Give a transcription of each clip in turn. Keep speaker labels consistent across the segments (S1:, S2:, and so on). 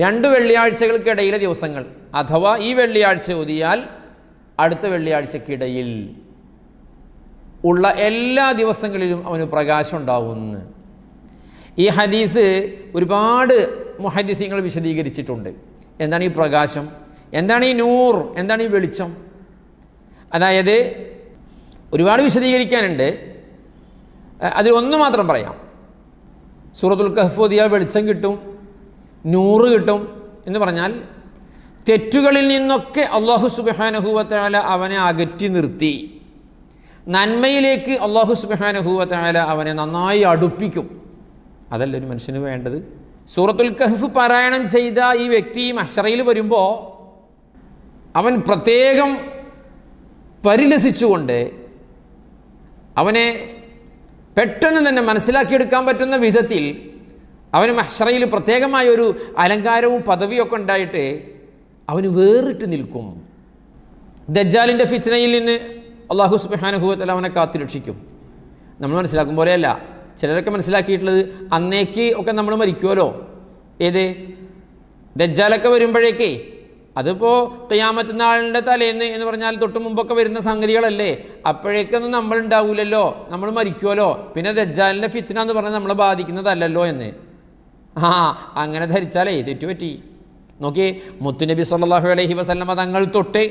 S1: രണ്ട് വെള്ളിയാഴ്ചകൾക്കിടയിലെ ദിവസങ്ങൾ അഥവാ ഈ വെള്ളിയാഴ്ച ഒതിയാൽ അടുത്ത വെള്ളിയാഴ്ചക്കിടയിൽ ഉള്ള എല്ലാ ദിവസങ്ങളിലും അവന് പ്രകാശം ഉണ്ടാവുമെന്ന് ഈ ഹദീസ് ഒരുപാട് മുഹദ്ദിസീങ്ങൾ വിശദീകരിച്ചിട്ടുണ്ട്. എന്താണ് ഈ പ്രകാശം, എന്താണ് ഈ നൂർ, എന്താണ് ഈ വെളിച്ചം? അതായത് ഒരുപാട് വിശദീകരിക്കാനുണ്ട്, അതിൽ ഒന്ന് മാത്രം പറയാം. സൂറത്തുൽ കഹ്ഫ് ഓതിയാൽ വെളിച്ചം കിട്ടും, നൂറ് കിട്ടും എന്ന് പറഞ്ഞാൽ തെറ്റുകളിൽ നിന്നൊക്കെ അല്ലാഹു സുബ്ഹാനഹു വ തആല അവനെ അകറ്റി നിർത്തി നന്മയിലേക്ക് അല്ലാഹു സുബ്ഹാനഹു വ തആല അവനെ നന്നായി അടുപ്പിക്കും. അതല്ല ഒരു മനുഷ്യന് വേണ്ടത്. സൂറത്തുൽ കഹ്ഫ് പാരായണം ചെയ്ത ഈ വ്യക്തി മഹ്ശറയിൽ വരുമ്പോൾ അവൻ പ്രത്യേകം പരിലസിച്ചുകൊണ്ട് അവനെ പെട്ടെന്ന് തന്നെ മനസ്സിലാക്കിയെടുക്കാൻ പറ്റുന്ന വിധത്തിൽ അവന് മഹ്ശറയിൽ പ്രത്യേകമായ ഒരു അലങ്കാരവും പദവിയൊക്കെ ഉണ്ടായിട്ട് അവന് വേറിട്ട് നിൽക്കും. ദജ്ജാലിൻ്റെ ഫിത്നയിൽ നിന്ന് അല്ലാഹു സുബ്ഹാനഹു വ തആല അവനെ കാത്തുരക്ഷിക്കും. നമ്മൾ മനസ്സിലാക്കും പോലെയല്ല. ചിലരൊക്കെ മനസ്സിലാക്കിയിട്ടുള്ളത് അന്നേക്ക് ഒക്കെ നമ്മൾ മരിക്കുമല്ലോ. ഏത് ദജ്ജാലൊക്കെ വരുമ്പോഴേക്കേ, അതിപ്പോൾ ഖിയാമത്ത് നാളിൻ്റെ തലേന്ന് എന്ന് പറഞ്ഞാൽ തൊട്ട് മുമ്പൊക്കെ വരുന്ന സംഗതികളല്ലേ, അപ്പോഴേക്കൊന്നും നമ്മൾ ഉണ്ടാവില്ലല്ലോ, നമ്മൾ മരിക്കുമല്ലോ, പിന്നെ ദജ്ജാലിൻ്റെ ഫിത്ന എന്ന് പറഞ്ഞാൽ നമ്മളെ ബാധിക്കുന്നതല്ലല്ലോ എന്ന് അങ്ങനെ ധരിച്ചാലേ തെറ്റുപറ്റി. നോക്കിയേ, മുത്തുനബി സല്ലല്ലാഹു അലൈഹി വസല്ലമ തങ്ങൾ തൊട്ട്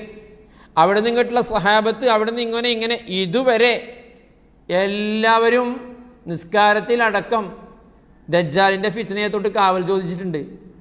S1: അവിടെ നിന്നിട്ടുള്ള സഹാബത്ത് അവിടെ നിന്ന് ഇങ്ങനെ ഇതുവരെ എല്ലാവരും നിസ്കാരത്തിലടക്കം ദജ്ജാലിൻ്റെ ഫിത്നയെ തൊട്ട് കാവൽ ചോദിച്ചിട്ടുണ്ട്.